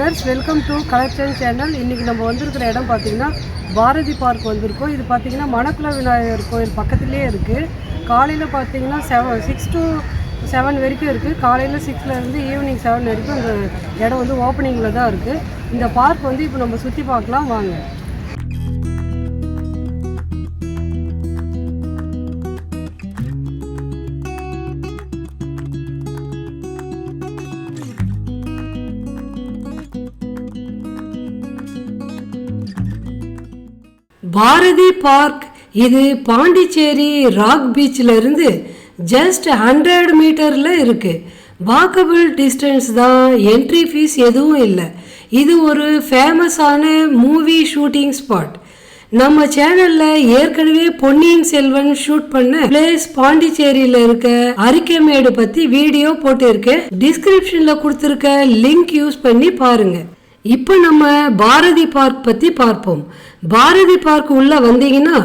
Viewers, welcome to collection channel. இன்றைக்கி நம்ம வந்திருக்கிற இடம் பார்த்திங்கன்னா பாரதி பார்க் வந்திருக்கோம். இது பார்த்திங்கன்னா மணக்குள விநாயகர் கோயில் பக்கத்துலேயே இருக்குது. காலையில் பார்த்திங்கன்னா 6 to 7 வரைக்கும் இருக்குது. காலையில் 6லேருந்து ஈவினிங் 7 வரைக்கும் இந்த இடம் வந்து ஓப்பனிங்கில் தான் இருக்குது. இந்த பார்க் வந்து இப்போ நம்ம சுற்றி பார்க்கலாம் வாங்க. பாரதி பார்க் இது பாண்டிச்சேரி ராக் பீச்சில் இருந்து ஜஸ்ட் 100 மீட்டரில் இருக்குது. வாக்கபிள் டிஸ்டன்ஸ் தான், என்ட்ரி ஃபீஸ் எதுவும் இல்லை. இது ஒரு ஃபேமஸான மூவி ஷூட்டிங் ஸ்பாட். நம்ம சேனலில் ஏற்கனவே பொன்னியின் செல்வன் ஷூட் பண்ண பிளேஸ் பாண்டிச்சேரியில் இருக்க அரிக்கமேடு பற்றி வீடியோ போட்டிருக்கேன். டிஸ்கிரிப்ஷனில் கொடுத்துருக்க லிங்க் யூஸ் பண்ணி பாருங்கள். இப்போ நம்ம பாரதி பார்க் பற்றி பார்ப்போம். பாரதி பார்க் உள்ளே வந்தீங்கன்னா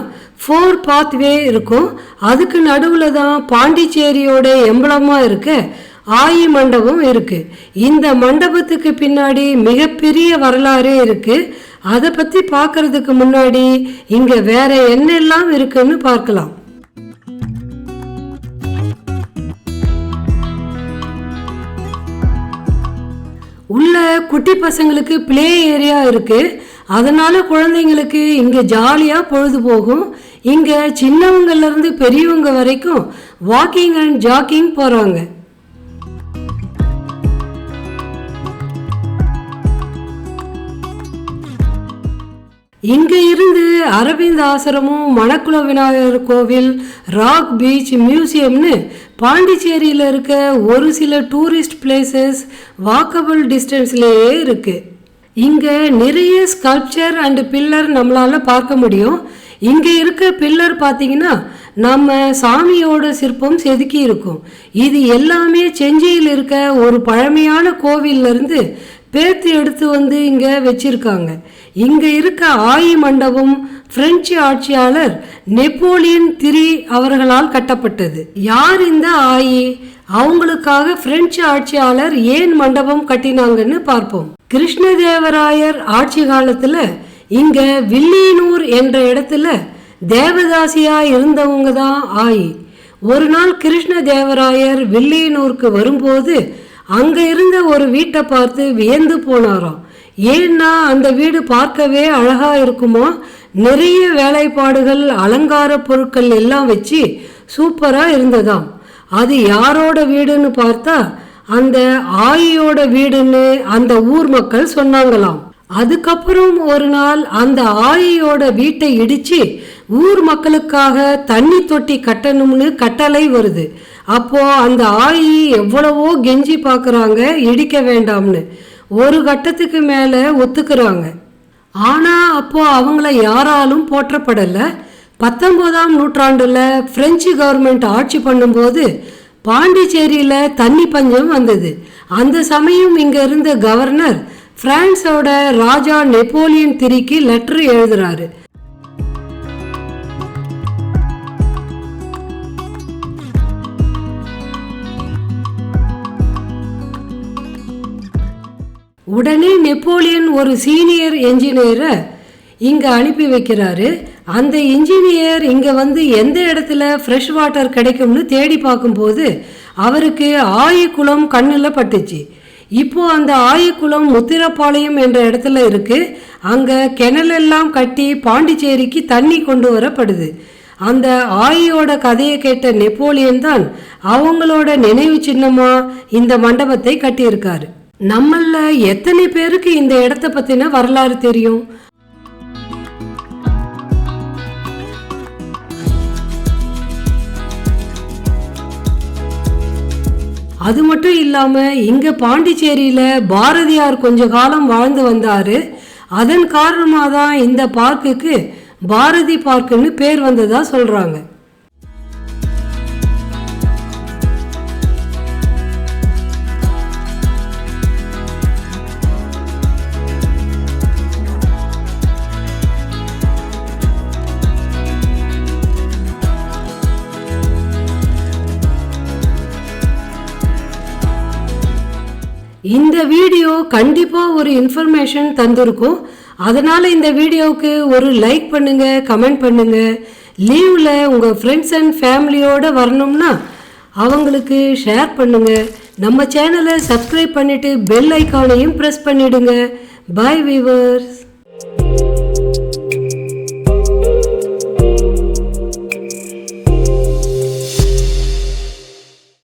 4 பாத்வே இருக்கும். அதுக்கு நடுவில் தான் பாண்டிச்சேரியோட எம்பளமாக இருக்க ஆயி மண்டபம் இருக்குது. இந்த மண்டபத்துக்கு பின்னாடி மிகப்பெரிய வரலாறே இருக்குது. அதை பற்றி பார்க்கறதுக்கு முன்னாடி இங்கே வேற என்னெல்லாம் இருக்குன்னு பார்க்கலாம். உள்ள குட்டி பசங்களுக்கு ப்ளே ஏரியா இருக்குது. அதனால் குழந்தைங்களுக்கு இங்கே ஜாலியாக பொழுது போகும். இங்கே சின்னவங்கள்லேருந்து பெரியவங்க வரைக்கும் வாக்கிங் அண்ட் ஜாக்கிங் போகிறாங்க. இங்கே இருந்து அரவிந்த் ஆசிரமம், மணக்குள விநாயகர் கோவில், ராக் பீச், மியூசியம்னு பாண்டிச்சேரியில் இருக்க ஒரு சில டூரிஸ்ட் பிளேசஸ் வாக்கபிள் டிஸ்டன்ஸ்லேயே இருக்குது. இங்கே நிறைய ஸ்கல்ப்சர் அண்டு பில்லர் நம்மளால் பார்க்க முடியும். இங்கே இருக்க பில்லர் பார்த்திங்கன்னா நம்ம சாமியோட சிற்பம் செதுக்கி இருக்கும். இது எல்லாமே செஞ்சியில் இருக்க ஒரு பழமையான கோவிலிருந்து பேர்த்து எடுத்து வந்து இங்கே வச்சிருக்காங்க. இங்கே இருக்க ஆயி மண்டபம் பிரெஞ்சு ஆட்சியாளர் நெப்போலியன் III அவர்களால் கட்டப்பட்டது. யார் இந்த ஆயி? அவங்களுக்காக பிரெஞ்சு ஆட்சியாளர் ஏன் மண்டபம் கட்டினாங்கன்னு பார்ப்போம். கிருஷ்ணதேவராயர் ஆட்சி காலத்தில் இங்கே வில்லியனூர் என்ற இடத்துல தேவதாசியா இருந்தவங்க தான் ஆயி. ஒரு நாள் கிருஷ்ணதேவராயர் வில்லியனூருக்கு வரும்போது அங்கே இருந்த ஒரு வீட்டை பார்த்து வியந்து போனாராம். ஏன்னா அந்த வீடு பார்க்கவே அழகாக இருக்குமா, நிறைய வேலைப்பாடுகள், அலங்கார பொருட்கள் எல்லாம் வச்சு சூப்பராக இருந்ததாம். அது யாரோட வீடுன்னு பார்த்தா அந்த ஆயியோட வீடுன்னு அந்த ஊர் மக்கள் சொன்னாங்களாம். அதுக்கப்புறம் ஒரு நாள் அந்த ஆயியோட வீட்டை இடித்து ஊர் மக்களுக்காக தண்ணி தொட்டி கட்டணும்னு கட்டளை வருது. அப்போ அந்த ஆயி எவ்வளவோ கெஞ்சி பார்க்குறாங்க இடிக்க வேண்டாம்னு. ஒரு கட்டத்துக்கு மேலே ஒத்துக்கிறாங்க. ஆனால் அப்போ அவங்கள யாராலும் போற்றப்படலை. 19ஆம் நூற்றாண்டில் பிரெஞ்சு கவர்மெண்ட் ஆட்சி பண்ணும்போது பாண்டிச்சேரியில் தண்ணி பஞ்சம் வந்தது. அந்த சமயம் இங்கே இருந்த கவர்னர் பிரான்ஸோட ராஜா நெப்போலியன் IIIக்கு லெட்டர் எழுதுறாரு. உடனே நெப்போலியன் ஒரு சீனியர் என்ஜினியரை இங்கே அனுப்பி வைக்கிறாரு. அந்த இன்ஜினியர் இங்கே வந்து எந்த இடத்துல ஃப்ரெஷ் வாட்டர் கிடைக்கும்னு தேடி பார்க்கும்போது அவருக்கு ஆயிக்குளம் கண்ணில் பட்டுச்சு. இப்போ அந்த ஆயிக்குளம் முத்திரப்பாளையம் என்ற இடத்துல இருக்குது. அங்கே கிணலெல்லாம் கட்டி பாண்டிச்சேரிக்கு தண்ணி கொண்டு வரப்படுது. அந்த ஆயியோட கதையை கேட்ட நெப்போலியன் தான் அவங்களோட நினைவு சின்னமாக இந்த மண்டபத்தை கட்டியிருக்காரு. நம்மள எத்தனை பேருக்கு இந்த இடத்த பற்றின வரலாறு தெரியும்? அது மட்டும் இல்லாமல் இங்கே பாண்டிச்சேரியில் பாரதியார் கொஞ்ச காலம் வாழ்ந்து வந்தார். அதன் காரணமாக தான் இந்த பார்க்குக்கு பாரதி பார்க்குன்னு பேர் வந்ததாக சொல்கிறாங்க. இந்த வீடியோ கண்டிப்பாக ஒரு இன்ஃபர்மேஷன் தந்திருக்கும். அதனால் இந்த வீடியோவுக்கு ஒரு லைக் பண்ணுங்கள், கமெண்ட் பண்ணுங்கள். லீவில் உங்கள் ஃப்ரெண்ட்ஸ் அண்ட் ஃபேமிலியோடு வரணும்னா அவங்களுக்கு ஷேர் பண்ணுங்கள். நம்ம சேனலை சப்ஸ்கிரைப் பண்ணிவிட்டு பெல் ஐக்கானையும் ப்ரெஸ் பண்ணிவிடுங்க. Bye viewers.